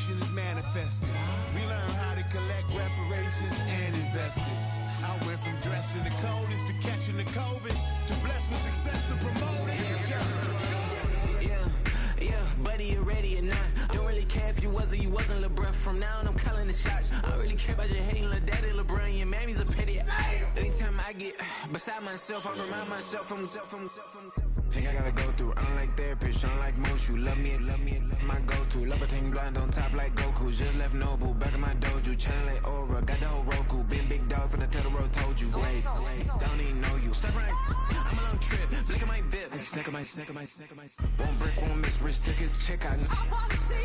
nation is manifested. We learn how to collect reparations and invest it. I went from dressing the coldest to catching the COVID, to blessed with success to promoting to just go. Yeah, buddy, you ready or not? Don't really care if you was or you wasn't, lil' bruh. From now on, I'm calling the shots. I don't really care about your hating, lil' daddy, LeBron. Your mammy's a pity. Anytime I get beside myself, I remind myself from. Think I gotta go through. I don't like therapist, I don't like most. You love me, my go-to. Love a thing blind on top like Goku. Just left Noble, back in my dojo. Channel like Aura, got the whole Roku. Been big dog from the Tellero, told you. Wait, don't even know you. Step right, I'm a long trip. Blick at my VIP. Snack of my. One brick, one miss. Rich took his check out.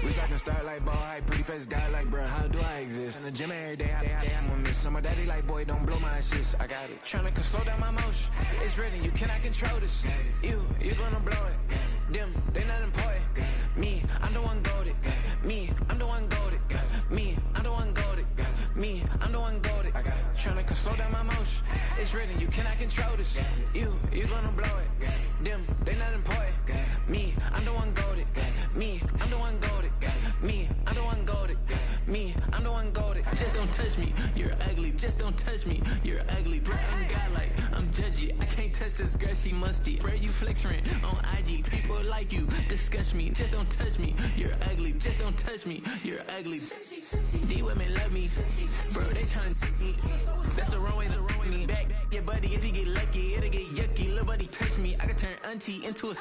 We talking start like ball hype. Pretty face guy like, bruh, how do I exist? In the gym every day, I'm gonna miss. So my daddy like, boy, don't blow my shit. I got it. Tryna slow down my motion. It's written, you cannot control this. You gonna blow it. Them, they not important. Me, I'm the one goated. Me, I'm the one goated. Me, I'm the one goated. Me, I'm the one goated. Tryna slow down my motion. It's written, you cannot control this. You gonna blow it. Them, they not important. Me, I'm the one goated. Me, I'm the one goated. Me, I'm the one goated. Me, I'm the one goated. Just don't touch me, you're ugly. Just don't touch me, you're ugly. Bro, I'm godlike, I'm judgy. I can't touch this girl, she musty. Bro, you flexing on IG. People like you disgust me. Just don't touch me, you're ugly. Just don't touch me, you're ugly. These women love me, bro, they tryna me. That's the wrong way, me back. Yeah, buddy, if you get lucky, it'll get yucky. Little buddy touch me, I can turn auntie into a.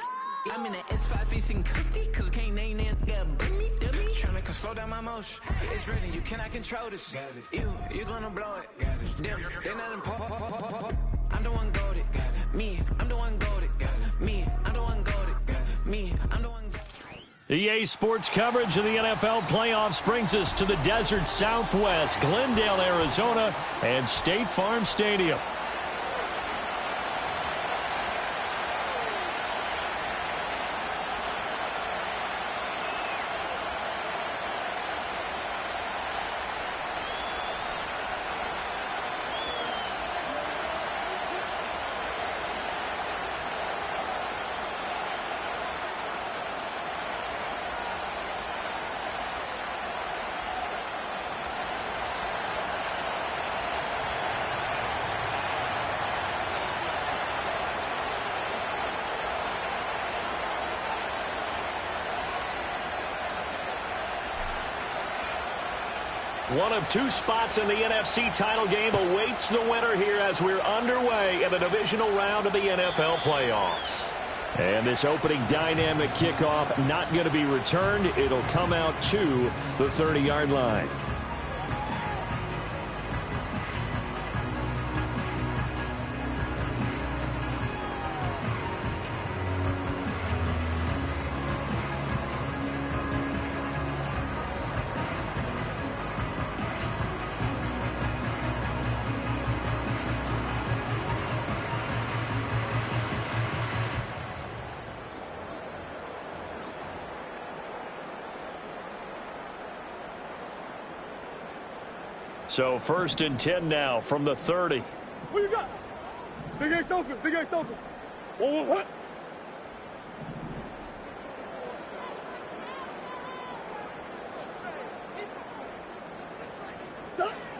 I'm in the S5 facing cuffy, cause I can't name that guy but me, dummy. Tryna slow down my motion. It's written, you cannot control this. You gonna blow it. Them, they not important. I'm the one goated. Me, I'm the one goated. Me, I'm the one goated. Me, I'm the one goated. EA Sports coverage of the NFL playoffs brings us to the desert Southwest, Glendale, Arizona, and State Farm Stadium. One of two spots in the NFC title game awaits the winner here as we're underway in the divisional round of the NFL playoffs. And this opening dynamic kickoff not going to be returned. It'll come out to the 30-yard line. So 1st and 10 now from the 30. What you got? Big Ace open. Big Ace open. What?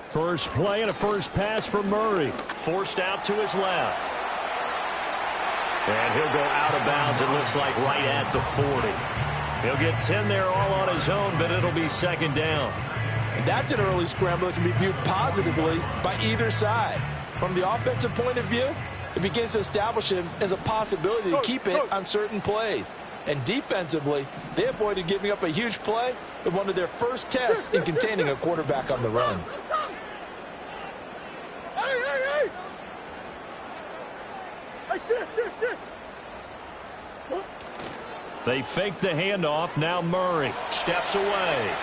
First play and a first pass for Murray. Forced out to his left. And he'll go out of bounds, it looks like, right at the 40. He'll get 10 there all on his own, but it'll be second down. And that's an early scramble that can be viewed positively by either side. From the offensive point of view, it begins to establish him as a possibility to keep it on certain plays. And defensively, they avoided giving up a huge play with one of their first tests in containing a quarterback on the run. Hey, They fake the handoff. Now Murray steps away.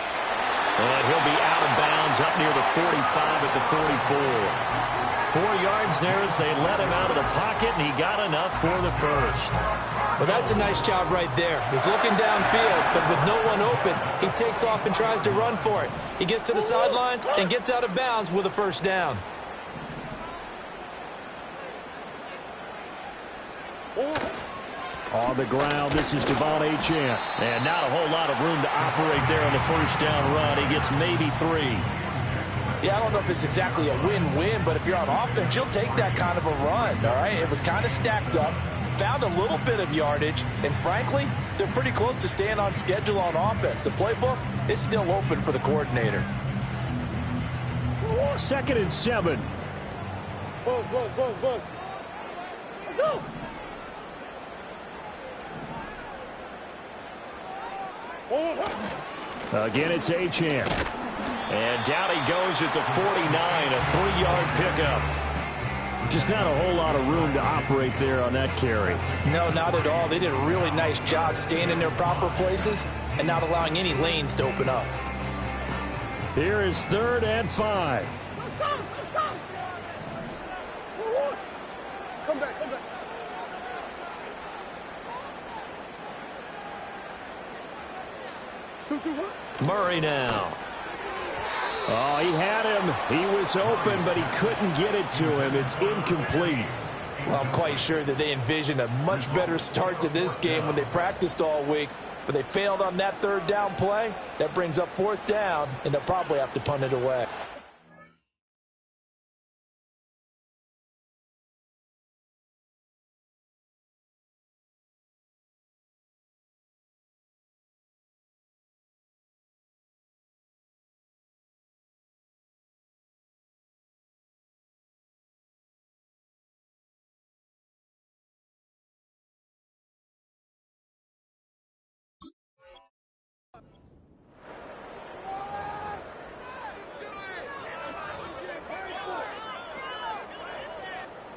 And he'll be out of bounds up near the 45 at the 44. 4 yards there as they let him out of the pocket, and he got enough for the first. Well, that's a nice job right there. He's looking downfield, but with no one open, he takes off and tries to run for it. He gets to the sidelines and gets out of bounds with a first down. On the ground, this is Devon Achane. And not a whole lot of room to operate there on the first down run. He gets maybe 3. Yeah, I don't know if it's exactly a win-win, but if you're on offense, you'll take that kind of a run, all right? It was kind of stacked up, found a little bit of yardage, and frankly, they're pretty close to staying on schedule on offense. The playbook is still open for the coordinator. 2nd and 7. Buzz. Let's go. Again, it's Achane. And down he goes at the 49, a 3-yard pickup. Just not a whole lot of room to operate there on that carry. No, not at all. They did a really nice job staying in their proper places and not allowing any lanes to open up. Here is 3rd and 5. Let's go. Come back. 2-1. Murray now. Oh, he had him. He was open, but he couldn't get it to him. It's incomplete. Well, I'm quite sure that they envisioned a much better start to this game when they practiced all week, but they failed on that 3rd down play. That brings up 4th down, and they'll probably have to punt it away.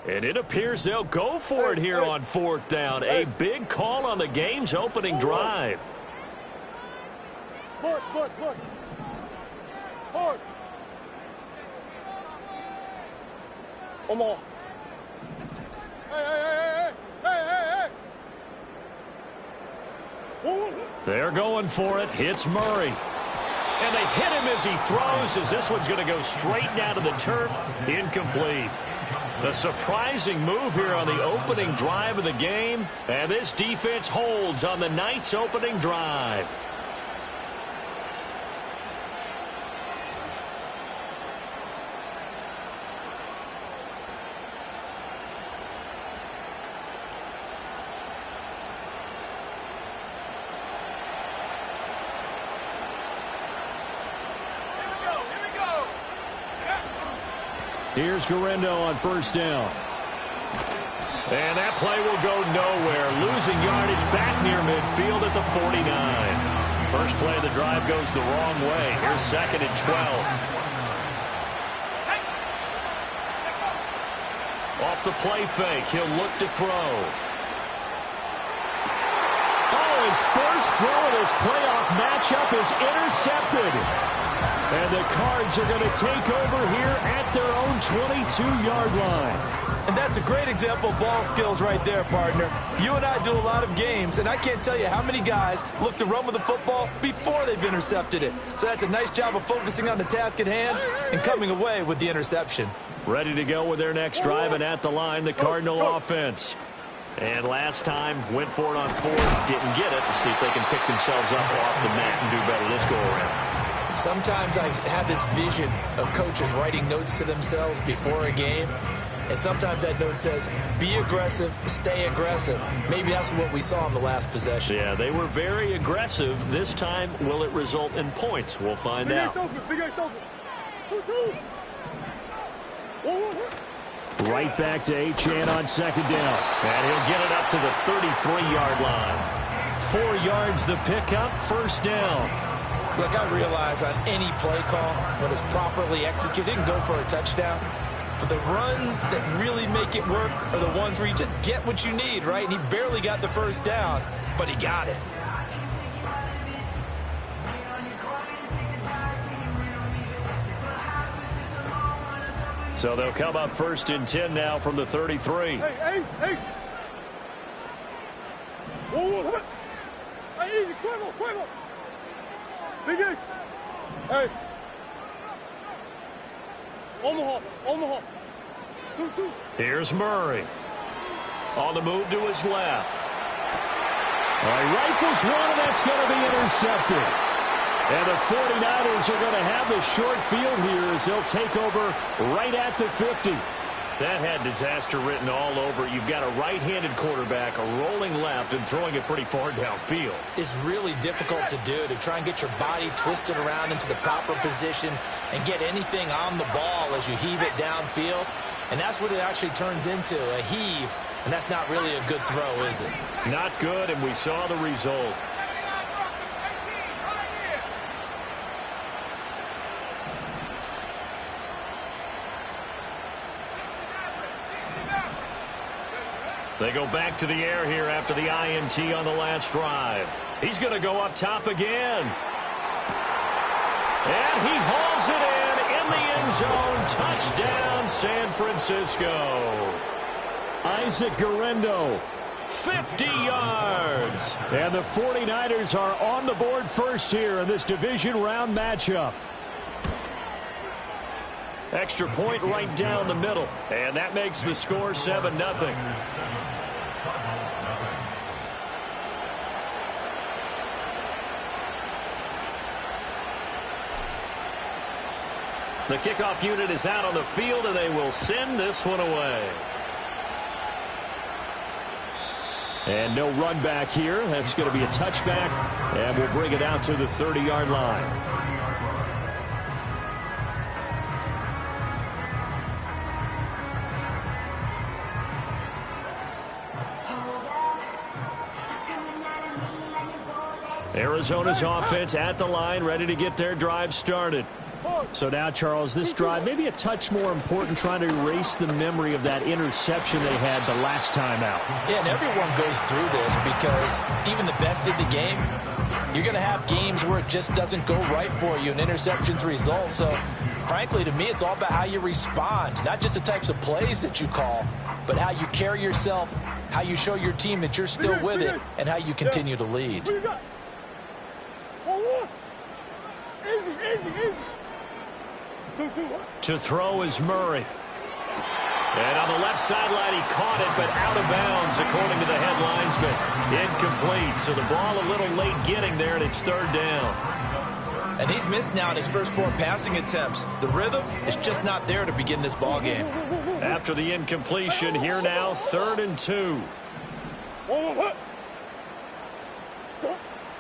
And it appears they'll go for it here on 4th down. A big call on the game's opening drive. Push. Hard. Come on. Hey. They're going for it. Hits Murray. And they hit him as he throws, as this one's going to go straight down to the turf. Incomplete. A surprising move here on the opening drive of the game. And this defense holds on the Knights' opening drive. Here's Guerrero on 1st down. And that play will go nowhere. Losing yardage back near midfield at the 49. First play of the drive goes the wrong way. Here's 2nd and 12. Off the play fake, he'll look to throw. Oh, his first throw of this playoff matchup is intercepted. And the Cards are going to take over here at their own 22-yard line. And that's a great example of ball skills right there, partner. You and I do a lot of games, and I can't tell you how many guys look to run with the football before they've intercepted it. So that's a nice job of focusing on the task at hand and coming away with the interception. Ready to go with their next drive, and at the line, the Cardinal offense. And last time, went for it on 4th, didn't get it. Let's see if they can pick themselves up off the mat and do better this go-around. Sometimes I have this vision of coaches writing notes to themselves before a game, and sometimes that note says, be aggressive, stay aggressive. Maybe that's what we saw in the last possession. Yeah, they were very aggressive. This time, will it result in points? We'll find out. Big Ace open. 2-2. Right back to Achane on 2nd down. And he'll get it up to the 33-yard line. 4 yards the pickup, 1st down. Look, I realize on any play call, when it's properly executed, it can go for a touchdown. But the runs that really make it work are the ones where you just get what you need, right? And he barely got the 1st down, but he got it. So they'll come up 1st and 10 now from the 33. Hey, Ace. Whoa. Hey, easy, quick. Big Ace. Hey. Omaha. 2-2. Here's Murray. On the move to his left. He rifles one, and that's going to be intercepted. And the 49ers are going to have the short field here as they'll take over right at the 50. That had disaster written all over it. You've got a right-handed quarterback, a rolling left, and throwing it pretty far downfield. It's really difficult to do, to try and get your body twisted around into the proper position and get anything on the ball as you heave it downfield. And that's what it actually turns into, a heave. And that's not really a good throw, is it? Not good, and we saw the result. They go back to the air here after the INT on the last drive. He's going to go up top again. And he hauls it in the end zone. Touchdown, San Francisco. Isaac Guerendo, 50 yards. And the 49ers are on the board first here in this division round matchup. Extra point right down the middle. And that makes the score 7-0. The kickoff unit is out on the field, and they will send this one away. And no run back here. That's going to be a touchback, and we'll bring it out to the 30-yard line. Arizona's offense at the line, ready to get their drive started. So now, Charles, this drive maybe a touch more important, trying to erase the memory of that interception they had the last time out. Yeah, and everyone goes through this because even the best in the game, you're going to have games where it just doesn't go right for you and interceptions result. So, frankly, to me, it's all about how you respond, not just the types of plays that you call, but how you carry yourself, how you show your team that you're still with it, and how you continue to lead. Easy. To throw is Murray. And on the left sideline, he caught it, but out of bounds, according to the head linesman. Incomplete, so the ball a little late getting there, and it's third down. And he's missed now in his first 4 passing attempts. The rhythm is just not there to begin this ball game. After the incompletion, here now, 3rd and 2.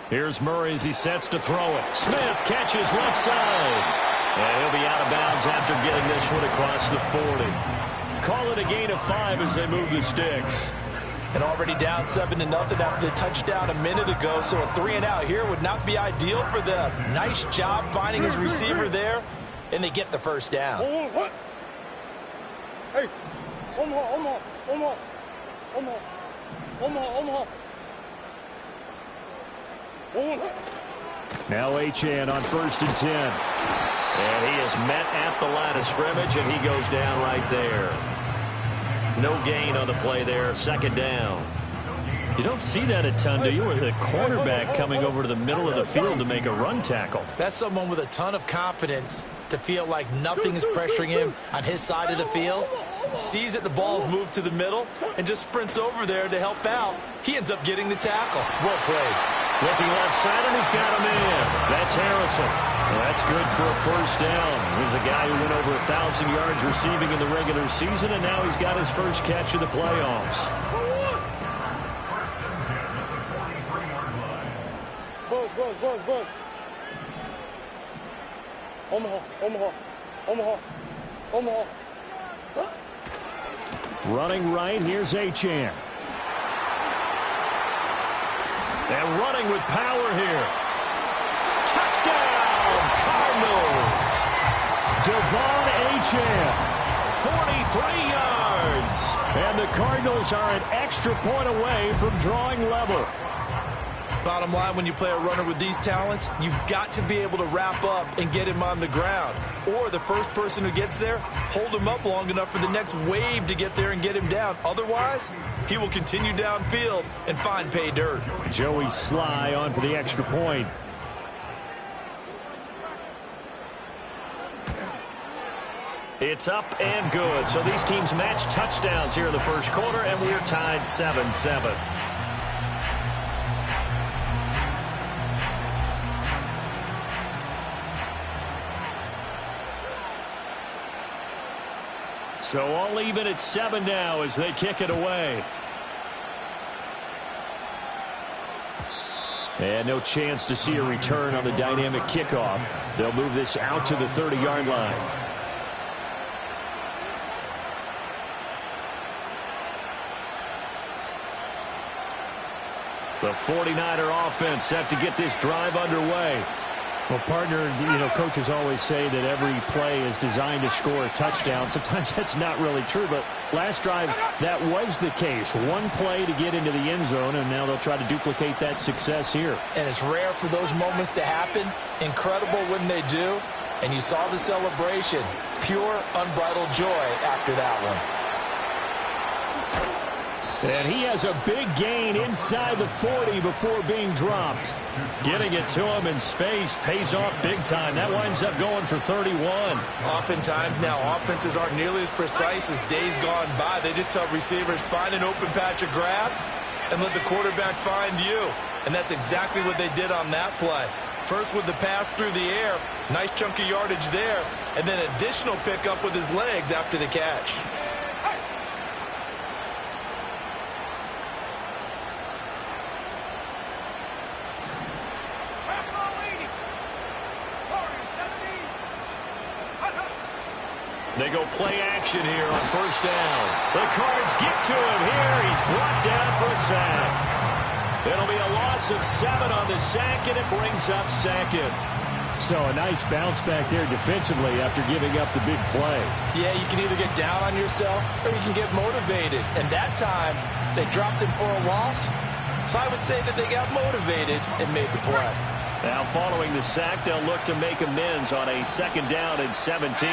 Here's Murray as he sets to throw it. Smith catches left side. And he'll be out of bounds after getting this one across the 40. Call it a gain of 5 as they move the sticks. And already down 7-0 after the touchdown a minute ago, so a 3-and-out here would not be ideal for them. Nice job finding his receiver there, and they get the first down. Hey, Omaha. Now Achane on 1st and 10. And he is met at the line of scrimmage, and he goes down right there. No gain on the play there, 2nd down. You don't see that a ton, do you? With a cornerback coming over to the middle of the field to make a run tackle. That's someone with a ton of confidence to feel like nothing is pressuring him on his side of the field. Sees that the ball's moved to the middle and just sprints over there to help out. He ends up getting the tackle. Well played. Looking left side, and he's got him in. That's Harrison. Well, that's good for a first down. He's a guy who went over 1,000 yards receiving in the regular season, and now he's got his first catch of the playoffs. Buzz. Omaha. Running right, here's Achane. And running with power here. Touchdown, Cardinals. Devon Achane, 43 yards. And the Cardinals are an extra point away from drawing level. Bottom line, when you play a runner with these talents, you've got to be able to wrap up and get him on the ground. Or the first person who gets there, hold him up long enough for the next wave to get there and get him down. Otherwise, he will continue downfield and find pay dirt. Joey Sly on for the extra point. It's up and good. So these teams match touchdowns here in the first quarter, and we're tied 7-7. So all even at 7 now as they kick it away. And no chance to see a return on the dynamic kickoff. They'll move this out to the 30-yard line. The 49er offense set to get this drive underway. Well, partner, coaches always say that every play is designed to score a touchdown. Sometimes that's not really true, but last drive, that was the case. One play to get into the end zone, and now they'll try to duplicate that success here. And it's rare for those moments to happen. Incredible when they do. And you saw the celebration. Pure, unbridled joy after that one. And he has a big gain inside the 40 before being dropped. Getting it to him in space pays off big time. That winds up going for 31. Oftentimes now, offenses aren't nearly as precise as days gone by. They just help receivers find an open patch of grass and let the quarterback find you. And that's exactly what they did on that play. First with the pass through the air, nice chunk of yardage there, and then additional pickup with his legs after the catch. They go play action here on first down. The Cards get to him here. He's brought down for a sack. It'll be a loss of 7 on the sack, and it brings up second. So a nice bounce back there defensively after giving up the big play. Yeah, you can either get down on yourself or you can get motivated. And that time, they dropped him for a loss. So I would say that they got motivated and made the play. Now following the sack, they'll look to make amends on a 2nd down and 17.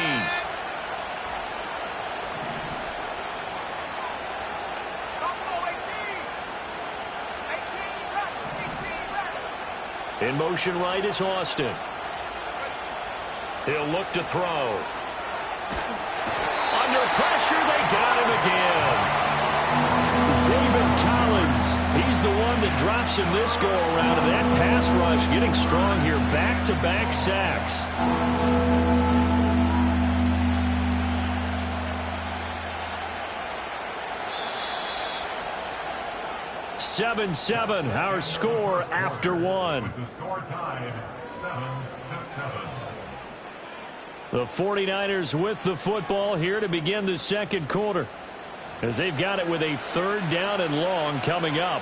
In motion right is Austin. He'll look to throw. Under pressure, they got him again. Zaven Collins, he's the one that drops him this go-around. And that pass rush getting strong here. Back-to-back sacks. 7-7, our score after 1. The score tied 7-7. The 49ers with the football here to begin the second quarter, as they've got it with a 3rd down and long coming up.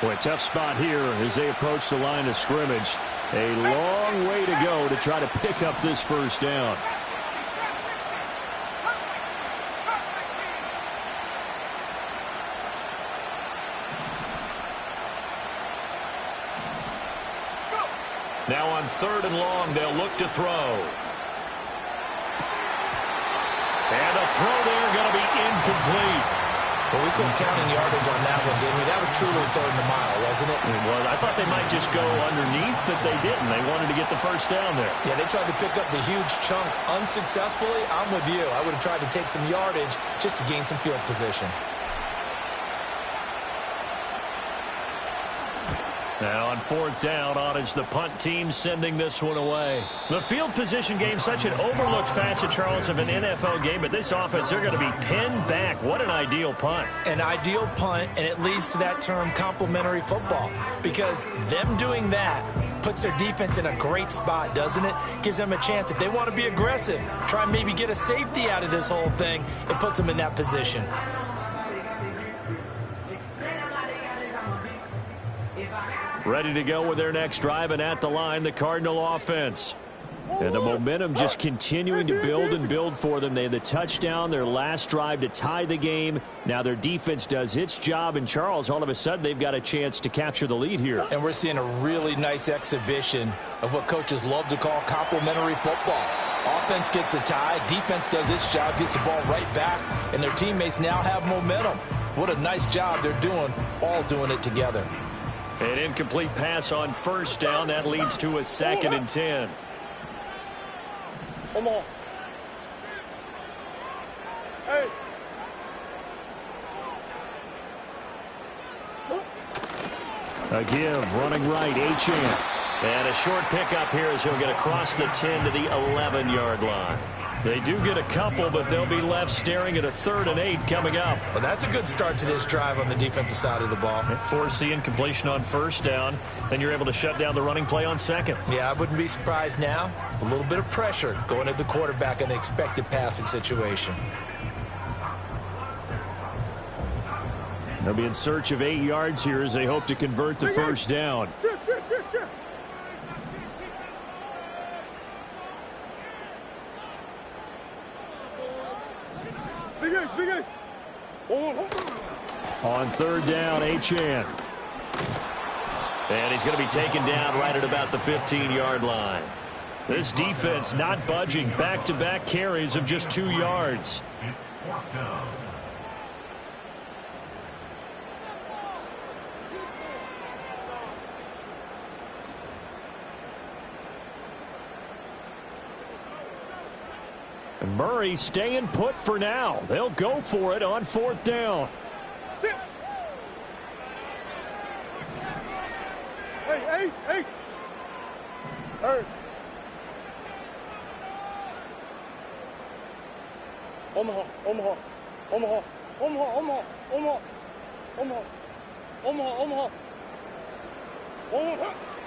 Boy, tough spot here as they approach the line of scrimmage. A long way to go to try to pick up this first down. Now on 3rd and long, they'll look to throw. And a throw there going to be incomplete. Well, we couldn't counting yardage on that one, didn't we? That was truly 3rd and a mile, wasn't it? It was. I thought they might just go underneath, but they didn't. They wanted to get the first down there. Yeah, they tried to pick up the huge chunk unsuccessfully. I'm with you. I would have tried to take some yardage just to gain some field position. Now on 4th down, on is the punt team sending this one away. The field position game, such an overlooked facet, Charles, of an NFL game, but this offense, they're going to be pinned back. What an ideal punt. An ideal punt, and it leads to that term complementary football, because them doing that puts their defense in a great spot, doesn't it? Gives them a chance. If they want to be aggressive, try and maybe get a safety out of this whole thing, it puts them in that position. Ready to go with their next drive, and at the line, the Cardinal offense. And the momentum just continuing to build and build for them. They had the touchdown, their last drive to tie the game. Now their defense does its job, and Charles, all of a sudden, they've got a chance to capture the lead here. And we're seeing a really nice exhibition of what coaches love to call complementary football. Offense gets a tie, defense does its job, gets the ball right back, and their teammates now have momentum. What a nice job they're doing, all doing it together. An incomplete pass on 1st down. That leads to a 2nd and 10. Come on. Hey. A give, running right, Achane. And a short pickup here as he'll get across the 10 to the 11-yard line. They do get a couple, but they'll be left staring at a 3rd and 8 coming up. Well, that's a good start to this drive on the defensive side of the ball. Force the incompletion on 1st down. Then you're able to shut down the running play on 2nd. Yeah, I wouldn't be surprised now. A little bit of pressure going at the quarterback in an expected passing situation. They'll be in search of 8 yards here as they hope to convert the 1st down. Sure. Big Ace. On 3rd down, Achane. And he's going to be taken down right at about the 15-yard line. This defense not budging. Back-to-back carries of just 2 yards. It's 4th down. And Murray staying put for now. They'll go for it on 4th down. Sit. Hey, Ace. Hey. Omaha.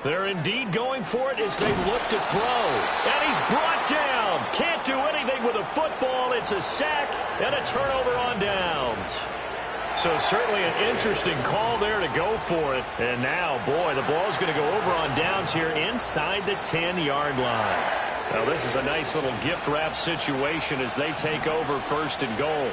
They're indeed going for it as they look to throw. And he's brought down. Can't do anything with a football. It's a sack and a turnover on downs. So certainly an interesting call there to go for it. And now, boy, the ball's going to go over on downs here inside the 10-yard line. Now, this is a nice little gift wrap situation as they take over 1st and goal.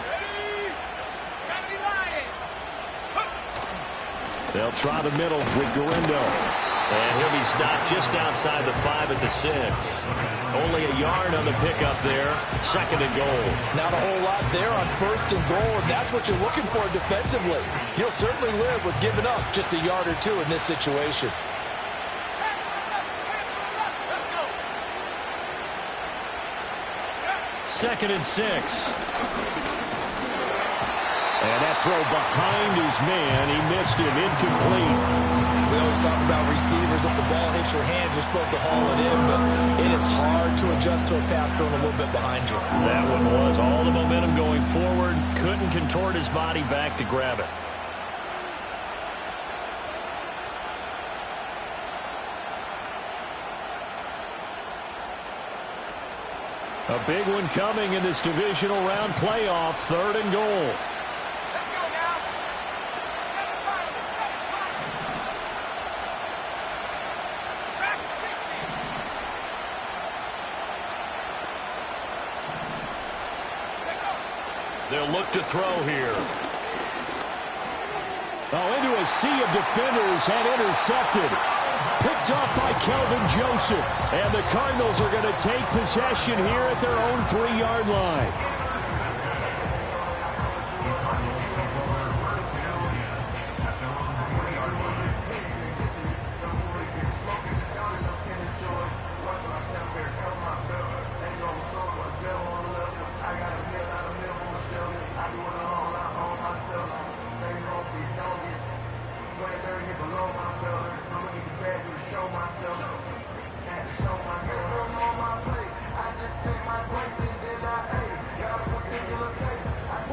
They'll try the middle with Gurindo. And he'll be stopped just outside the 5 at the 6. Only a yard on the pickup there. 2nd and goal. Not a whole lot there on 1st and goal, and that's what you're looking for defensively. You'll certainly live with giving up just a yard or 2 in this situation. Second and 6. And that throw behind his man. He missed him. Incomplete. We always talk about receivers. If the ball hits your hand, you're supposed to haul it in, but it is hard to adjust to a pass thrown a little bit behind you. That one was all the momentum going forward. Couldn't contort his body back to grab it. A big one coming in this divisional round playoff. 3rd and goal. They'll look to throw here. Oh, into a sea of defenders and intercepted. Picked off by Kelvin Joseph. And the Cardinals are going to take possession here at their own 3-yard line.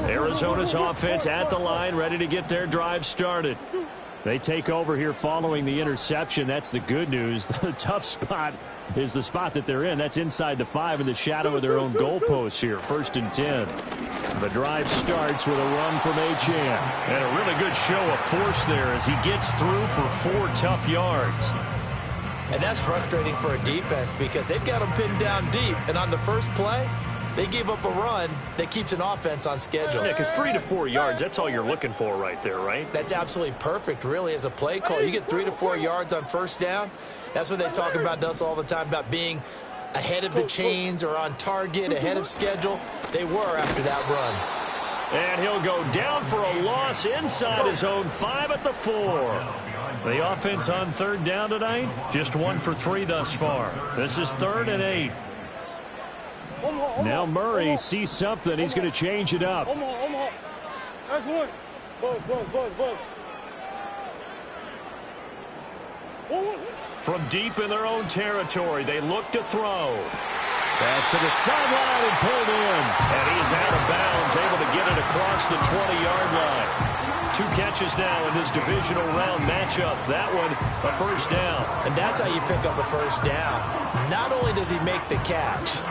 Arizona's offense at the line, ready to get their drive started. They take over here following the interception. That's the good news. The tough spot is the spot that they're in. That's inside the 5 in the shadow of their own goalposts here. 1st and 10. The drive starts with a run from Achane. And a really good show of force there as he gets through for 4 tough yards. And that's frustrating for a defense because they've got them pinned down deep. And on the first play, they gave up a run that keeps an offense on schedule. Yeah, because 3 to 4 yards, that's all you're looking for right there, right? That's absolutely perfect, really, as a play call. You get 3 to 4 yards on 1st down. That's what they talk about us all the time, about being ahead of the chains or on target, ahead of schedule. They were after that run. And he'll go down for a loss inside his own 5 at the 4. The offense on 3rd down tonight, just 1 for 3 thus far. This is 3rd and 8. Now Murray sees something. He's going to change it up. Omaha. That's one. Buzz. From deep in their own territory, they look to throw. Pass to the sideline and pulled in. And he is out of bounds, able to get it across the 20-yard line. 2 catches now in this divisional round matchup. That one, a first down. And that's how you pick up a first down. Not only does he make the catch,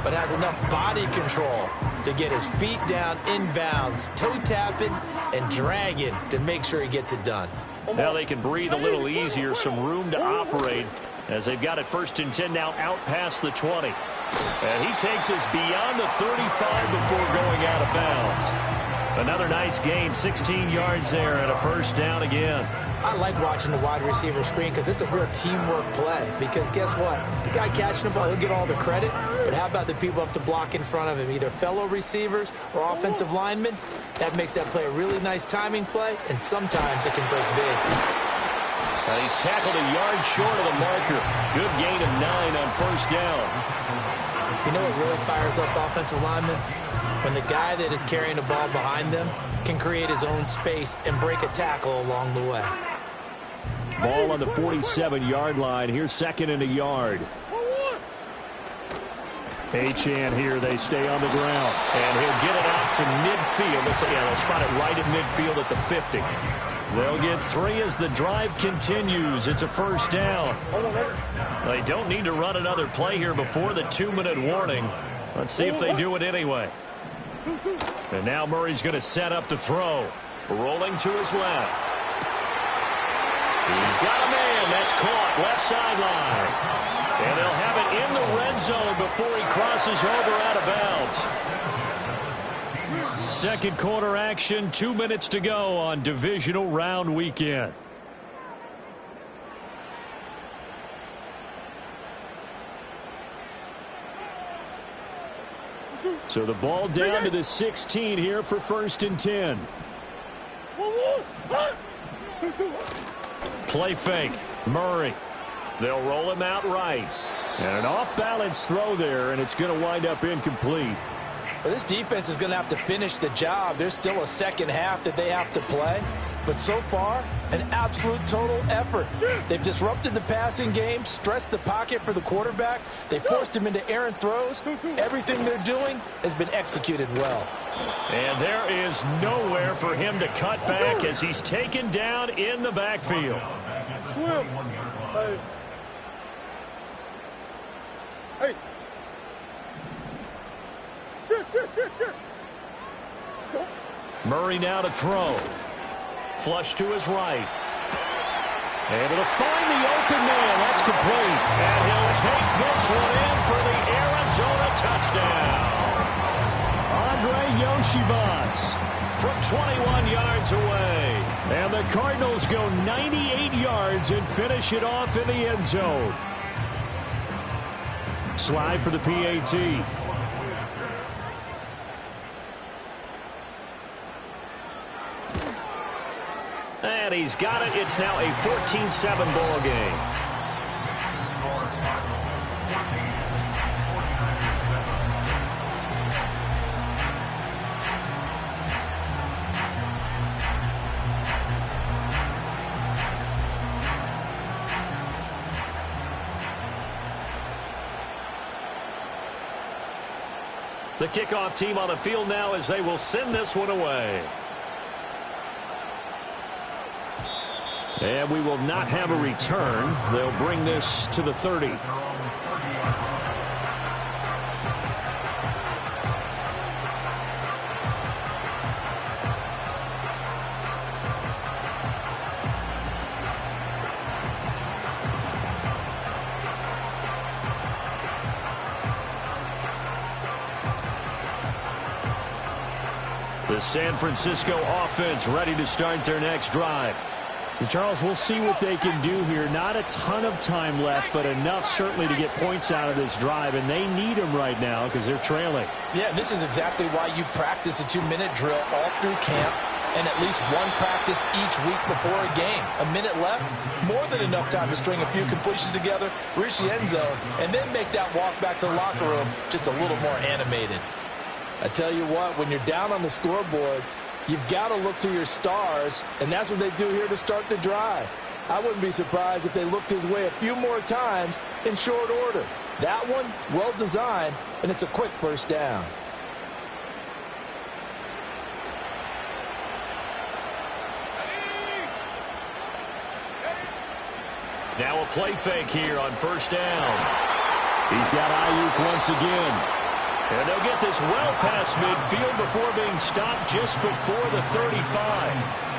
but has enough body control to get his feet down inbounds, toe tapping and dragging to make sure he gets it done. Now they can breathe a little easier, some room to operate as they've got it 1st and 10 now out past the 20. And he takes us beyond the 35 before going out of bounds. Another nice gain, 16 yards there and a first down again. I like watching the wide receiver screen because it's a real teamwork play. Because guess what? The guy catching the ball, he'll get all the credit. But how about the people up to block in front of him, either fellow receivers or offensive linemen? That makes that play a really nice timing play, and sometimes it can break big. And he's tackled a yard short of the marker. Good gain of 9 on first down. You know what really fires up offensive linemen? When the guy that is carrying the ball behind them can create his own space and break a tackle along the way. Ball on the 47-yard line. Here's 2nd and a yard. Achane here. They stay on the ground. And he'll get it out to midfield. They'll spot it right at midfield at the 50. They'll get 3 as the drive continues. It's a first down. They don't need to run another play here before the 2-minute warning. Let's see if they do it anyway. And now Murray's going to set up to throw. Rolling to his left. He's got a man. That's caught left sideline. And they'll have it in the red zone before he crosses over out of bounds. Second quarter action, 2 minutes to go on divisional round weekend. So the ball down to the 16 here for 1st and 10. Play fake. Murray. They'll roll him out right. And an off-balance throw there, and it's going to wind up incomplete. Well, this defense is going to have to finish the job. There's still a second half that they have to play. But so far, an absolute total effort. They've disrupted the passing game, stressed the pocket for the quarterback. They forced him into errant throws. Everything they're doing has been executed well. And there is nowhere for him to cut back as he's taken down in the backfield. Swim. Hey. Shit. Murray now to throw. Flush to his right. Able to find the open man. That's complete. And he'll take this one in for the Arizona touchdown. Andre Yoshibas from 21 yards away. And the Cardinals go 98 yards and finish it off in the end zone. Slide for the PAT. And he's got it. It's now a 14-7 ball game. The kickoff team on the field now as they will send this one away. And we will not have a return. They'll bring this to the 30. The San Francisco offense ready to start their next drive. And Charles, we'll see what they can do here. Not a ton of time left, but enough certainly to get points out of this drive, and they need them right now because they're trailing. Yeah, this is exactly why you practice a 2-minute drill all through camp and at least one practice each week before a game. A minute left, more than enough time to string a few completions together, reach the end zone, and then make that walk back to the locker room just a little more animated. I tell you what, when you're down on the scoreboard, you've got to look to your stars, and that's what they do here to start the drive. I wouldn't be surprised if they looked his way a few more times in short order. That one, well designed, and it's a quick first down. Now a play fake here on first down. He's got Ayuk once again. And they'll get this well past midfield before being stopped just before the 35.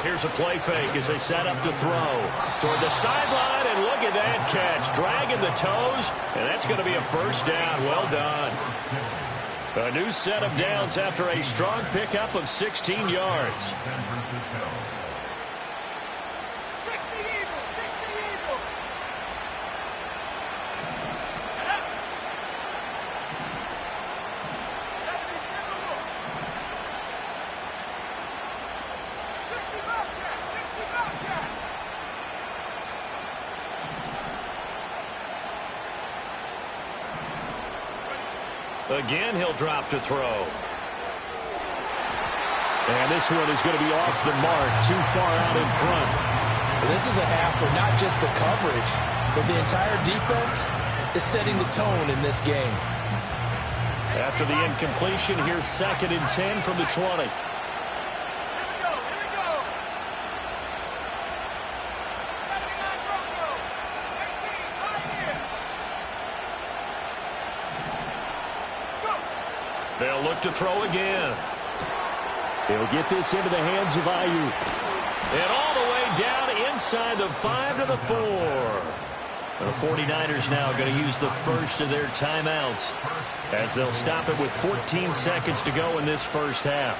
Here's a play fake as they set up to throw toward the sideline, and look at that catch. Dragging the toes, and that's going to be a first down. Well done. A new set of downs after a strong pickup of 16 yards. Again, he'll drop to throw. And this one is going to be off the mark, too far out in front. Well, this is a half where not just the coverage, but the entire defense is setting the tone in this game. After the incompletion, here's 2nd and 10 from the 20. They'll look to throw again. He'll get this into the hands of Ayuk. And all the way down inside the 5 to the 4. The 49ers now going to use the first of their timeouts as they'll stop it with 14 seconds to go in this first half.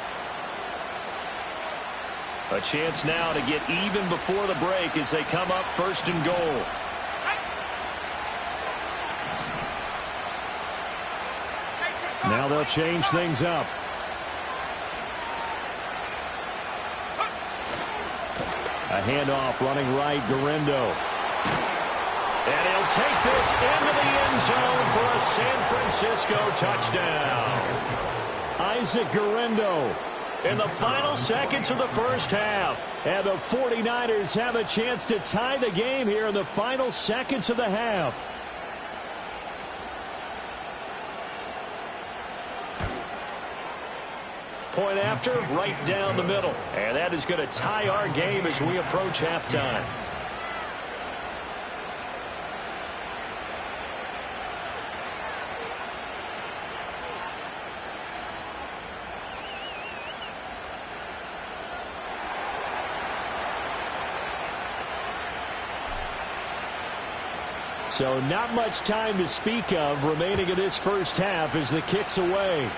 A chance now to get even before the break as they come up 1st and goal. Now they'll change things up. A handoff running right, Guerendo. And he'll take this into the end zone for a San Francisco touchdown. Isaac Guerendo In the final seconds of the first half. And the 49ers have a chance to tie the game here in the final seconds of the half. Point after, right down the middle. And that is going to tie our game as we approach halftime. So not much time to speak of remaining in this first half as the kick's away.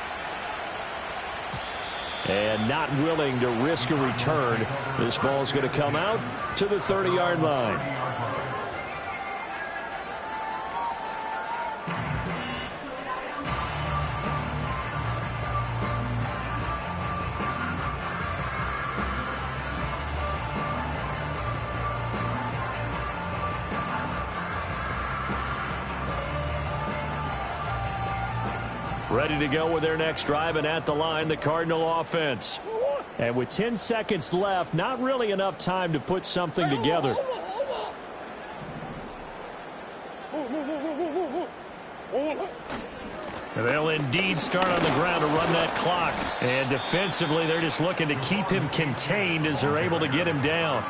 And not willing to risk a return. This ball's going to come out to the 30-yard line. Ready to go with their next drive, and at the line, the Cardinal offense. And with 10 seconds left, not really enough time to put something together. They'll indeed start on the ground to run that clock. And defensively, they're just looking to keep him contained as they're able to get him down.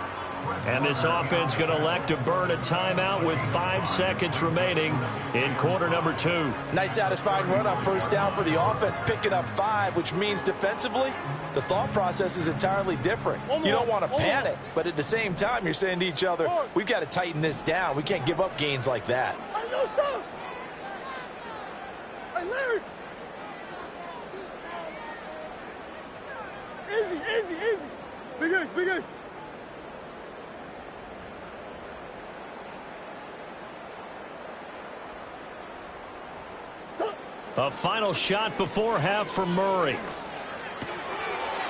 And this offense going to elect to burn a timeout with 5 seconds remaining in quarter number 2. Nice satisfying run on first down for the offense, picking up 5, which means defensively, the thought process is entirely different. You don't want to panic, but at the same time, you're saying to each other, we've got to tighten this down. We can't give up gains like that. Hey, Larry! Easy. Big ace. A final shot before half for Murray.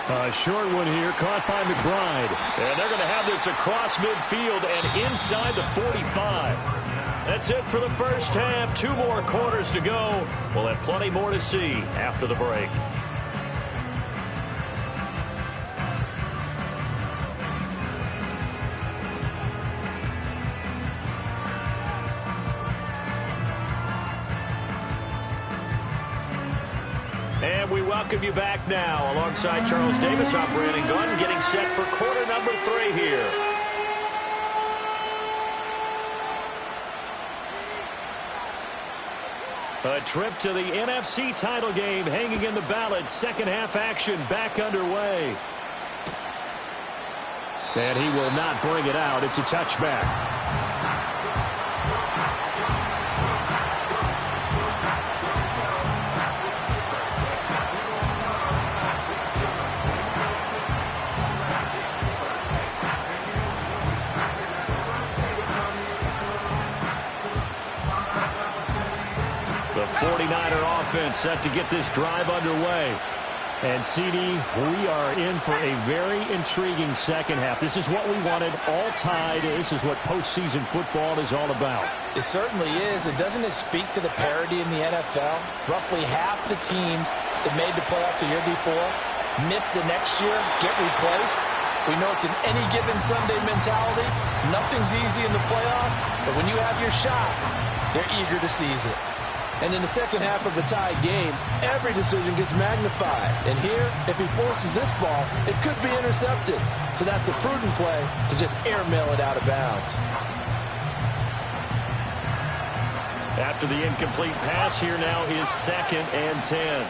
A short one here, caught by McBride. And they're going to have this across midfield and inside the 45. That's it for the first half. 2 more quarters to go. We'll have plenty more to see after the break. welcome you back now. Alongside Charles Davis, I'm Brandon Gunn, getting set for quarter number 3 here. A trip to the NFC title game hanging in the balance. Second half action back underway. And he will not bring it out. It's a touchback. The 49er offense set to get this drive underway. And, CD, we are in for a very intriguing second half. This is what we wanted, all tied. This is what postseason football is all about. It certainly is. And doesn't it speak to the parity in the NFL? Roughly half the teams that made the playoffs a year before miss the next year, get replaced. We know it's an any given Sunday mentality. Nothing's easy in the playoffs, but when you have your shot, they're eager to seize it. And in the second half of a tied game, every decision gets magnified. And here, if he forces this ball, it could be intercepted. So that's the prudent play to just airmail it out of bounds. After the incomplete pass, here now is 2nd and 10.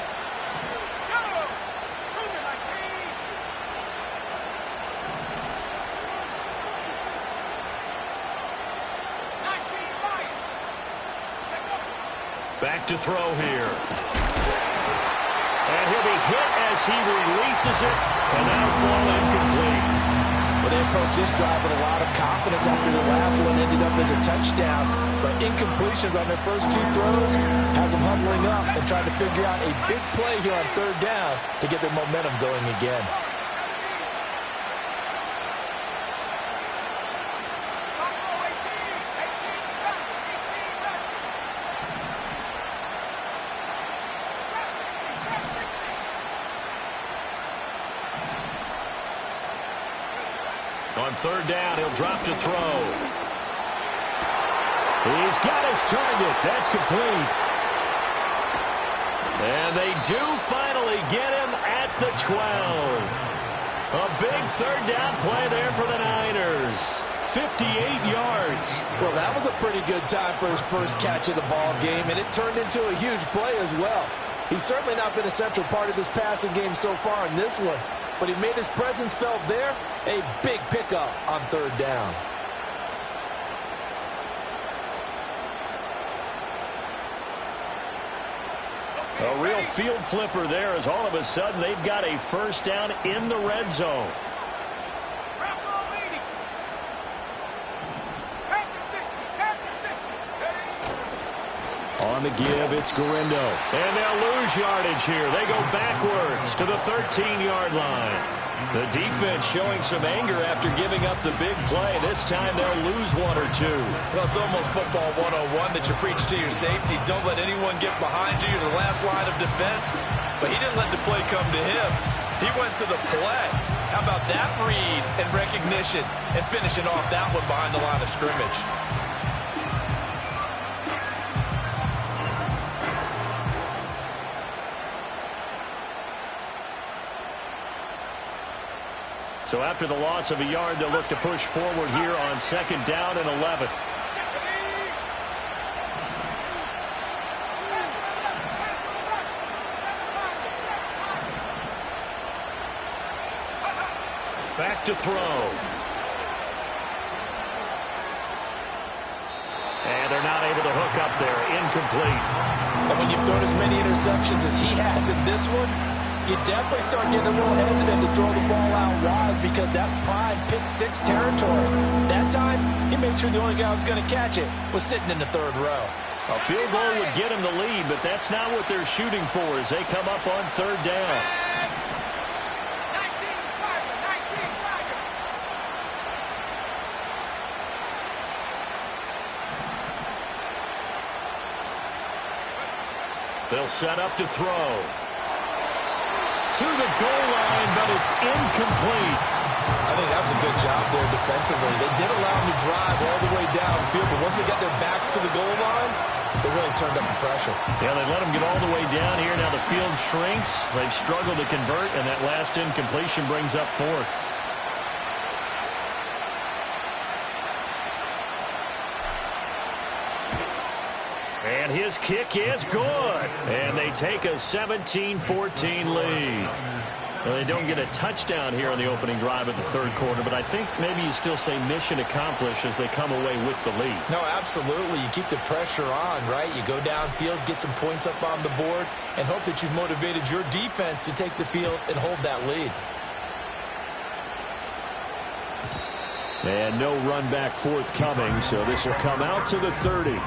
Back to throw here. And he'll be hit as he releases it, and that'll fall incomplete. Well, they approached this drive with a lot of confidence after the last one ended up as a touchdown. But incompletions on their first 2 throws has them huddling up and trying to figure out a big play here on 3rd down to get their momentum going again. On 3rd down, he'll drop to throw. He's got his target. That's complete. And they do finally get him at the 12. A big 3rd down play there for the Niners. 58 yards. Well, that was a pretty good time for his first catch of the ball game, and it turned into a huge play as well. He's certainly not been a central part of this passing game so far in this one, but he made his presence felt there. A big pickup on 3rd down. A real field flipper there as all of a sudden they've got a 1st down in the red zone. On the give, it's Garindo. And they'll lose yardage here. They go backwards to the 13-yard line. The defense showing some anger after giving up the big play. This time they'll lose 1 or 2. Well, it's almost football 101 that you preach to your safeties. Don't let anyone get behind you. You're the last line of defense. But he didn't let the play come to him. He went to the play. How about that read and recognition and finishing off that one behind the line of scrimmage? So after the loss of a yard, they'll look to push forward here on 2nd down and 11. Back to throw. And they're not able to hook up there. Incomplete. And when you've thrown as many interceptions as he has in this one, you definitely start getting a little hesitant to throw the ball out wide because that's prime pick 6 territory. That time, he made sure the only guy who was going to catch it was sitting in the 3rd row. A field goal would get him the lead, but that's not what they're shooting for as they come up on 3rd down. They'll set up to throw. To the goal line, but it's incomplete. I think that was a good job there defensively. They did allow them to drive all the way downfield, but once they got their backs to the goal line, they really turned up the pressure. Yeah, they let them get all the way down here. Now the field shrinks. They've struggled to convert, and that last incompletion brings up fourth. And his kick is good. And they take a 17-14 lead. Well, they don't get a touchdown here on the opening drive of the third quarter, but I think maybe you still say mission accomplished as they come away with the lead. No, absolutely. You keep the pressure on, right? You go downfield, get some points up on the board, and hope that you've motivated your defense to take the field and hold that lead. And no run back forthcoming, so this will come out to the 30.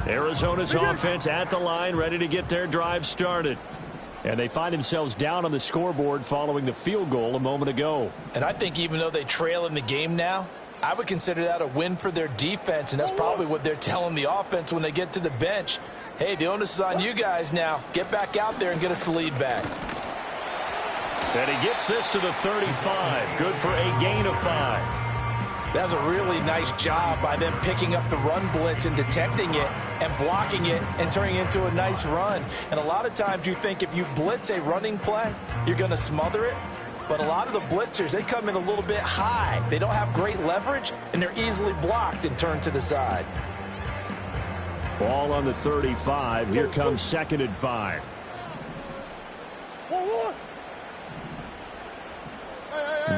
Arizona's offense at the line, ready to get their drive started. And they find themselves down on the scoreboard following the field goal a moment ago. And I think even though they trail in the game now, I would consider that a win for their defense, and that's probably what they're telling the offense when they get to the bench. Hey, the onus is on you guys now. Get back out there and get us the lead back. And he gets this to the 35. Good for a gain of 5. That was a really nice job by them picking up the run blitz and detecting it and blocking it and turning it into a nice run. And a lot of times you think if you blitz a running play, you're going to smother it. But a lot of the blitzers, they come in a little bit high. They don't have great leverage, and they're easily blocked and turned to the side. Ball on the 35. Here comes 2nd and 5.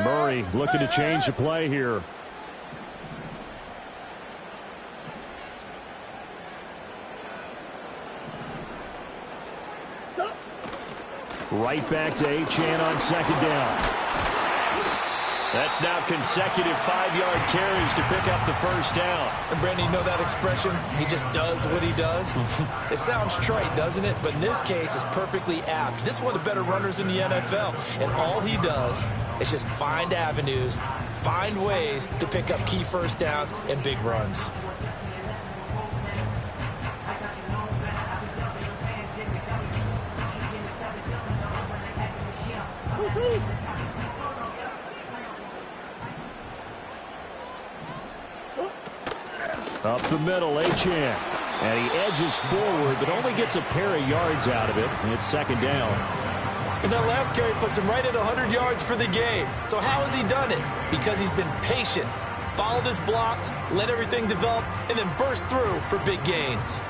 Murray looking to change the play here. Right back to Achane on 2nd down. That's now consecutive 5-yard carries to pick up the first down. And Brandon, you know that expression? He just does what he does. It sounds trite, doesn't it? But in this case, it's perfectly apt. This is one of the better runners in the NFL. And all he does is just find avenues, find ways to pick up key first downs and big runs. Up the middle, Achane. And he edges forward, but only gets a pair of yards out of it. And it's 2nd down. And that last carry puts him right at 100 yards for the game. So how has he done it? Because he's been patient, followed his blocks, let everything develop, and then burst through for big gains.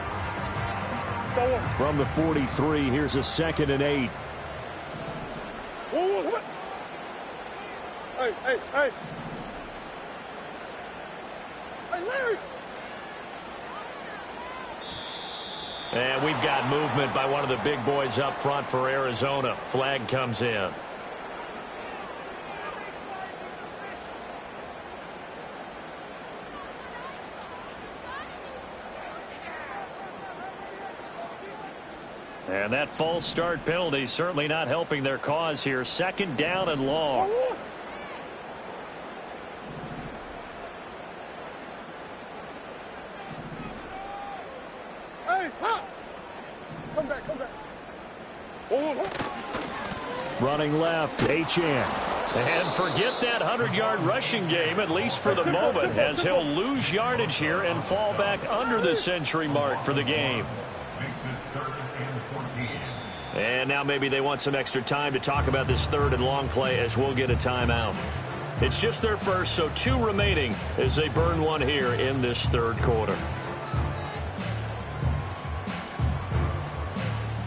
From the 43, here's a 2nd and 8. Hey, hey, hey. Hey, Larry. And we've got movement by one of the big boys up front for Arizona. Flag comes in. And that false start penalty certainly not helping their cause here. 2nd down and long. Hey, huh? Come back, come back. Running left, Achane. And forget that 100-yard rushing game, at least for the moment, as he'll lose yardage here and fall back under the century mark for the game. And now maybe they want some extra time to talk about this 3rd and long play as we'll get a timeout. It's just their first, so 2 remaining as they burn one here in this 3rd quarter.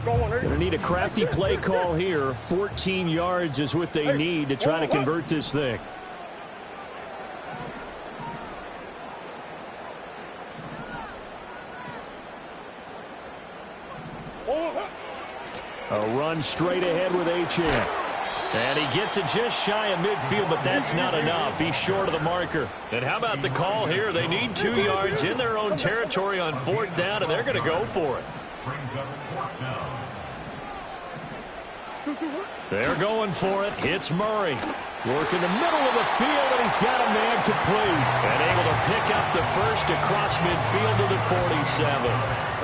Going to need a crafty play call here. 14 yards is what they need to try to convert this thing. A run straight ahead with Achane. And he gets it just shy of midfield, but that's not enough. He's short of the marker. And how about the call here? They need 2 yards in their own territory on 4th down, and they're going to go for it. They're going for it. It's Murray. Working the middle of the field, and he's got a man complete. And able to pick up the first across midfield to the 47.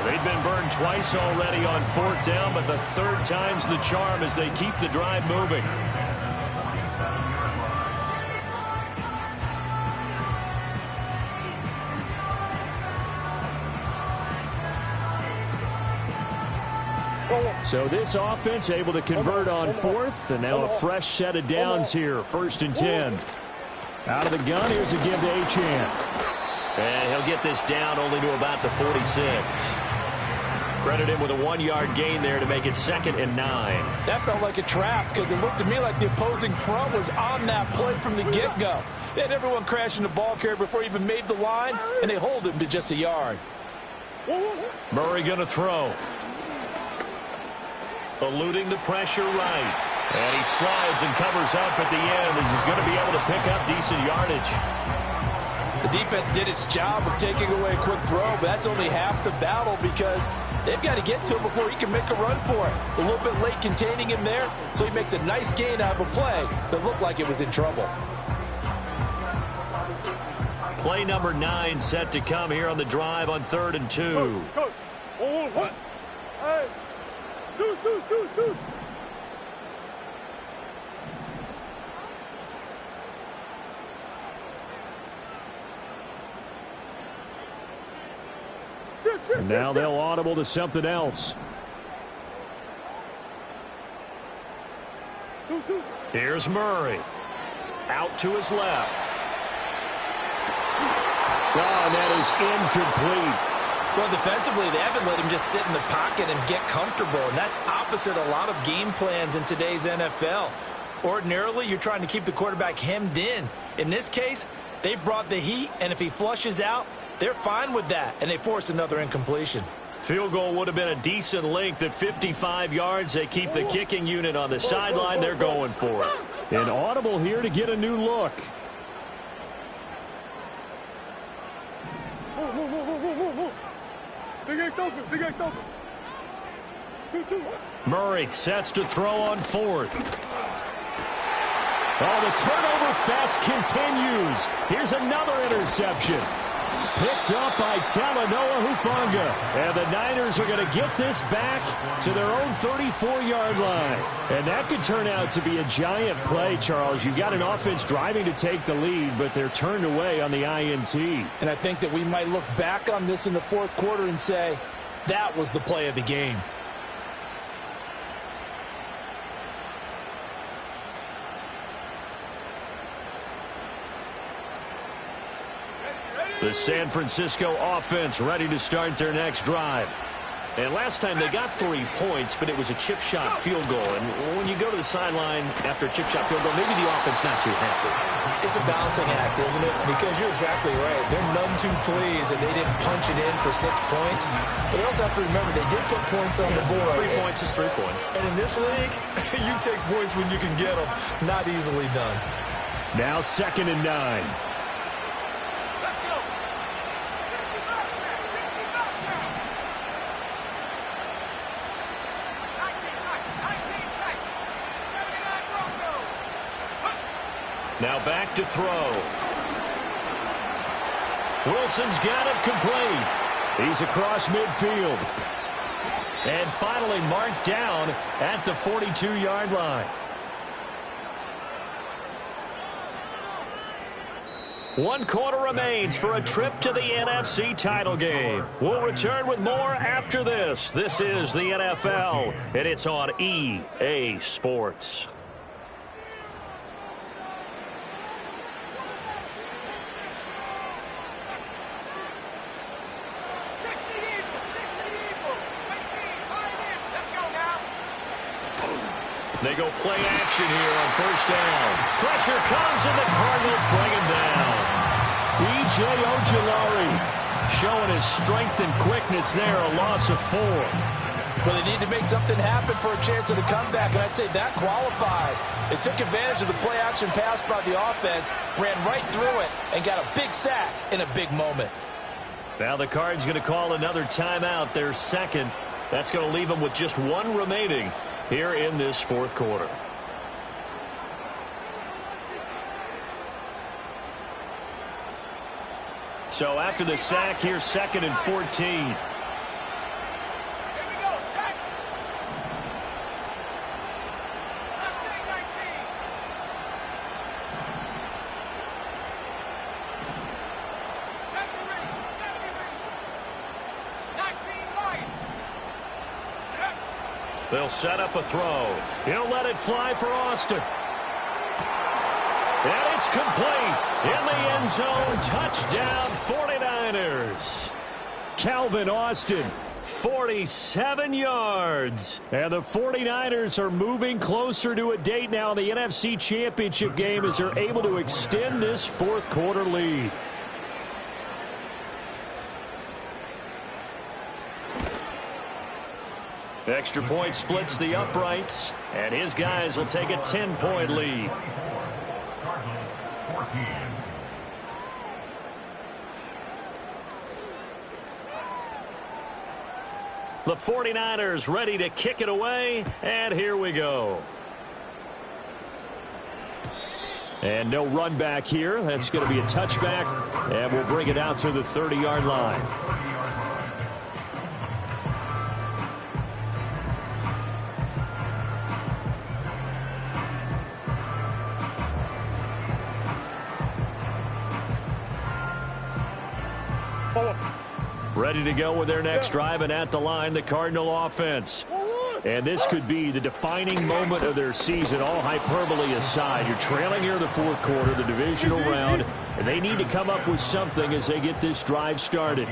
They've been burned twice already on 4th down, but the 3rd time's the charm as they keep the drive moving. So this offense able to convert on 4th, and now a fresh set of downs here. 1st and 10. Out of the gun, here's a give to Achane. And he'll get this down only to about the 46. Credit him with a 1-yard gain there to make it 2nd and 9. That felt like a trap because it looked to me like the opposing front was on that play from the get-go. They had everyone crashing the ball carrier before he even made the line, and they hold him to just a yard. Murray going to throw. Eluding the pressure right. And he slides and covers up at the end as he's going to be able to pick up decent yardage. The defense did its job of taking away a quick throw, but that's only half the battle because they've got to get to him before he can make a run for it. A little bit late containing him there, so he makes a nice gain out of a play that looked like it was in trouble. Play number 9 set to come here on the drive on 3rd and 2. Coach. What? Hey. Deuce. And now they'll audible to something else. 2. Here's Murray. Out to his left. Oh, that is incomplete. Well, defensively, they haven't let him just sit in the pocket and get comfortable, and that's opposite a lot of game plans in today's NFL. Ordinarily, you're trying to keep the quarterback hemmed in. In this case, they brought the heat, and if he flushes out, they're fine with that, and they force another incompletion. Field goal would have been a decent length at 55 yards. They keep the kicking unit on the sideline. They're going for it. An audible here to get a new look. Whoa. Big Ace open. 2. Murray sets to throw on 4th. Oh, the turnover fest continues. Here's another interception. Picked up by Talanoa Hufanga. And the Niners are going to get this back to their own 34-yard line. And that could turn out to be a giant play, Charles. You've got an offense driving to take the lead, but they're turned away on the INT. And I think that we might look back on this in the 4th quarter and say, that was the play of the game. The San Francisco offense ready to start their next drive. And last time they got 3 points, but it was a chip shot field goal. And when you go to the sideline after a chip shot field goal, maybe the offense not too happy. It's a balancing act, isn't it? Because you're exactly right. They're none too pleased that they didn't punch it in for 6 points. But you also have to remember they did put points on the board. 3 points is 3 points. And in this league, you take points when you can get them. Not easily done. Now 2nd and 9. Now back to throw. Wilson's got it complete. He's across midfield. And finally marked down at the 42-yard line. One quarter remains for a trip to the NFC title game. We'll return with more after this. This is the NFL, and it's on EA Sports. They go play action here on 1st down. Pressure comes, and the Cardinals bring him down. B.J. Ojulari showing his strength and quickness there, a loss of 4. Well, they need to make something happen for a chance of the comeback, and I'd say that qualifies. They took advantage of the play-action pass by the offense, ran right through it, and got a big sack in a big moment. Now the Cards going to call another timeout, their second. That's going to leave them with just one remaining here in this fourth quarter. So after the sack, here's 2nd and 14. They'll set up a throw. He'll let it fly for Austin. And it's complete. In the end zone. Touchdown 49ers. Calvin Austin, 47 yards. And the 49ers are moving closer to a date now in the NFC Championship game as they're able to extend this fourth quarter lead. Extra point splits the uprights, and his guys will take a 10-point lead. Cardinals 14. The 49ers ready to kick it away, and here we go. And no run back here. That's going to be a touchback, and we'll bring it out to the 30-yard line. Ready to go with their next drive, and at the line, the Cardinal offense. And this could be the defining moment of their season, all hyperbole aside. You're trailing here in the fourth quarter, the divisional round, and they need to come up with something as they get this drive started.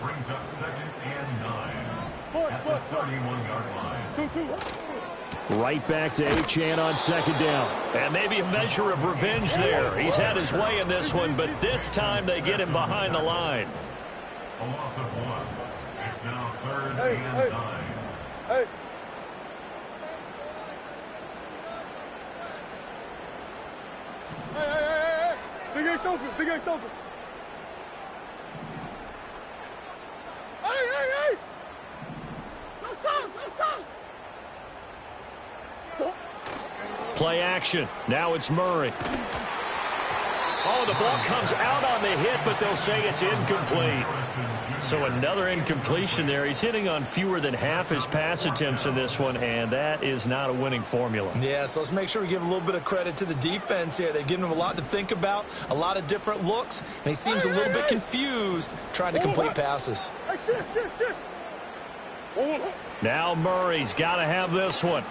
Brings up 2nd and 9 at the 31-yard line. Right back to Achane on 2nd down. And maybe a measure of revenge there. He's had his way in this one, but this time they get him behind the line. A loss of 1. It's now 3rd and 9. Hey. Hey. Big Ace open. Hey. Let's go. Play action. Now it's Murray. Oh, the ball comes out on the hit, but they'll say it's incomplete. So another incompletion there. He's hitting on fewer than half his pass attempts in this one, and that is not a winning formula. Yeah, so let's make sure we give a little bit of credit to the defense here. They've given him a lot to think about, a lot of different looks, and he seems a little bit confused trying to complete passes. Hey, shift. Now Murray's got to have this one.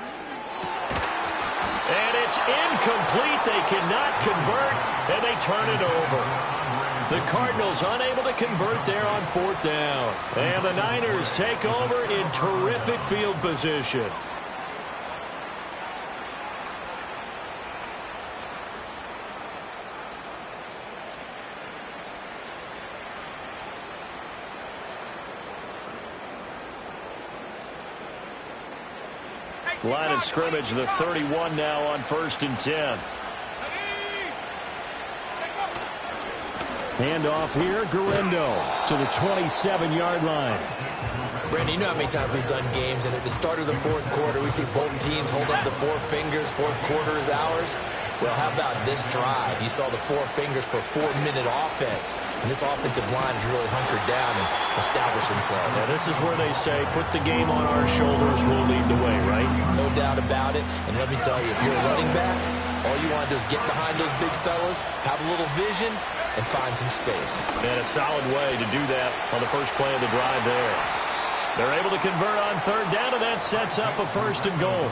And it's incomplete. They cannot convert, and they turn it over. The Cardinals unable to convert there on 4th down. And the Niners take over in terrific field position. Line of scrimmage, the 31 now on 1st and 10. Handoff here, Guerendo to the 27-yard line. Brandon, you know how many times we've done games, and at the start of the fourth quarter, we see both teams hold up the 4 fingers, fourth quarter is ours. Well, how about this drive? You saw the 4 fingers for a 4-minute offense, and this offensive line has really hunkered down and established themselves. Yeah, this is where they say, put the game on our shoulders, we'll lead the way, right? No doubt about it, and let me tell you, if you're a running back, all you want to do is get behind those big fellas, have a little vision, and find some space. And a solid way to do that on the first play of the drive there. They're able to convert on 3rd down, and that sets up a 1st and goal.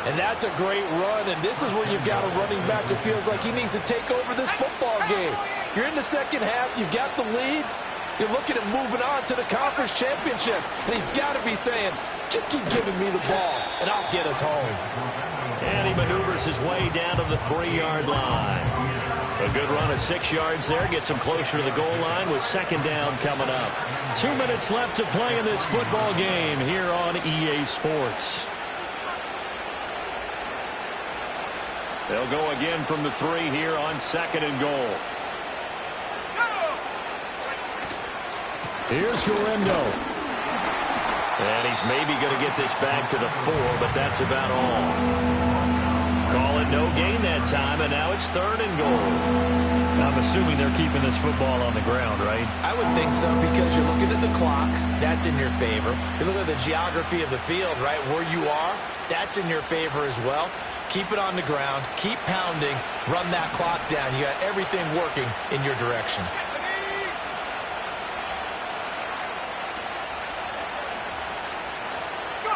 And that's a great run, and this is where you've got a running back that feels like he needs to take over this football game. You're in the second half, you've got the lead, you're looking at moving on to the conference championship, and he's got to be saying, just keep giving me the ball, and I'll get us home. And he maneuvers his way down to the 3-yard line. A good run of 6 yards there. Gets him closer to the goal line with second down coming up. 2 minutes left to play in this football game here on EA Sports. They'll go again from the 3 here on second and goal. Here's Guerrero. And he's maybe going to get this back to the 4, but that's about all. Call it no gain that time, and now it's third and goal. I'm assuming they're keeping this football on the ground, right? I would think so, because you're looking at the clock. That's in your favor. You look at the geography of the field, right, where you are. That's in your favor as well. Keep it on the ground. Keep pounding. Run that clock down. You got everything working in your direction.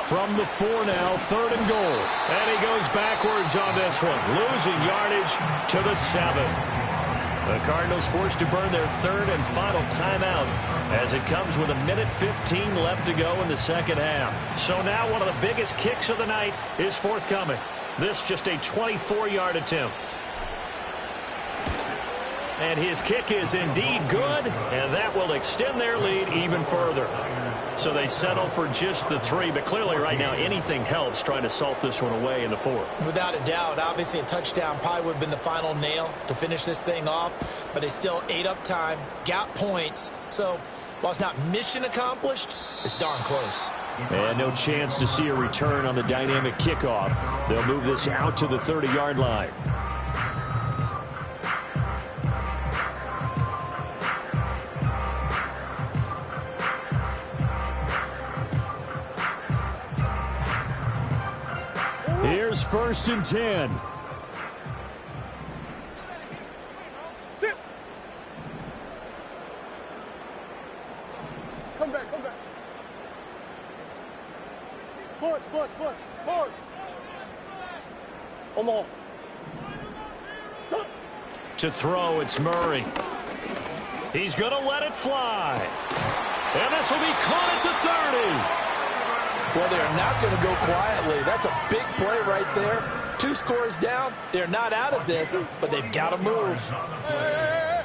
From the 4 now, third and goal. And he goes backwards on this one, losing yardage to the 7. The Cardinals forced to burn their third and final timeout as it comes with 1:15 left to go in the second half. So now one of the biggest kicks of the night is forthcoming. This just a 24-yard attempt. And his kick is indeed good, and that will extend their lead even further. So they settle for just the 3, but clearly right now anything helps trying to salt this one away in the 4th. Without a doubt, obviously a touchdown probably would have been the final nail to finish this thing off, but they still ate up time, got points. So while it's not mission accomplished, it's darn close. And no chance to see a return on the dynamic kickoff. They'll move this out to the 30-yard line. Here's 1st and 10. Sit. Come back. Push. Forward. Omaha. To throw, it's Murray. He's going to let it fly. And this will be caught at the 30. Well, they're not going to go quietly. That's a big play right there. 2 scores down. They're not out of this, but they've got to move. Hey,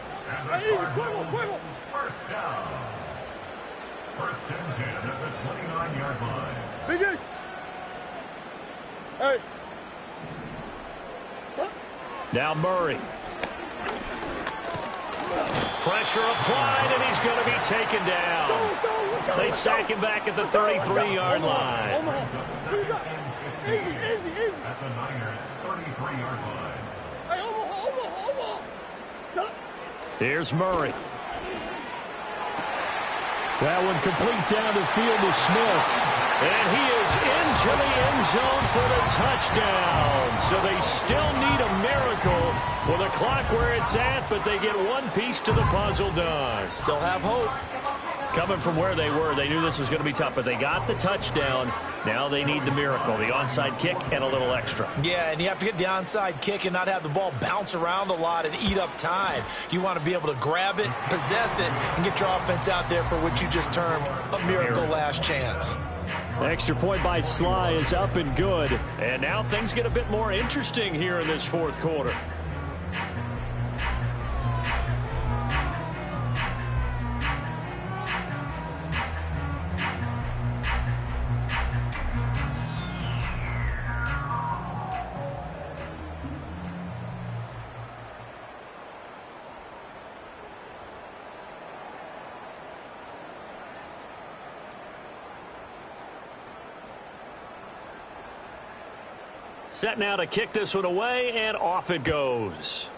quick. First down. 1st and 10 at the 29-yard line. Big Ace. Hey. Now Murray. Pressure applied, and he's going to be taken down. They sack him back at the 33-yard line. Easy. At the Niners' 33-yard line. Hey, Omaha. Here's Murray. That one complete down the field to Smith. And he is into the end zone for the touchdown. So they still need a miracle with the clock where it's at, but they get one piece to the puzzle done. Still have hope. Coming from where they were, they knew this was going to be tough, but they got the touchdown. Now they need the miracle, the onside kick and a little extra. Yeah, and you have to get the onside kick and not have the ball bounce around a lot and eat up time. You want to be able to grab it, possess it, and get your offense out there for what you just termed a miracle last chance. Extra point by Sly is up and good. And now things get a bit more interesting here in this 4th quarter. Set now to kick this one away, and off it goes.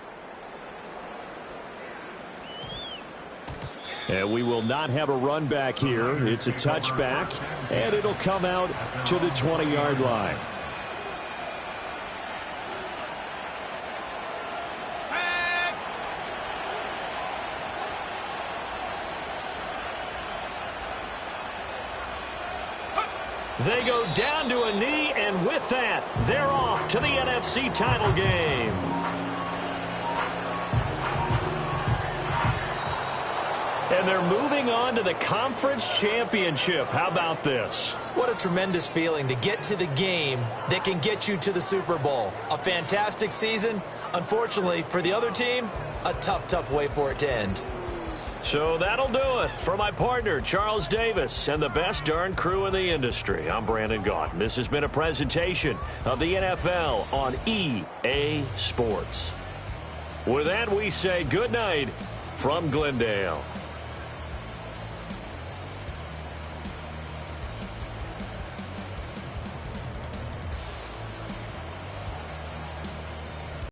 And we will not have a run back here. It's a touchback, and it'll come out to the 20-yard line. They go down to a knee, and with that, they're off to the NFC title game. And they're moving on to the conference championship. How about this? What a tremendous feeling to get to the game that can get you to the Super Bowl. A fantastic season. Unfortunately, for the other team, a tough way for it to end. So that'll do it. For my partner, Charles Davis, and the best darn crew in the industry, I'm Brandon Gaudin. This has been a presentation of the NFL on EA Sports. With that, we say good night from Glendale.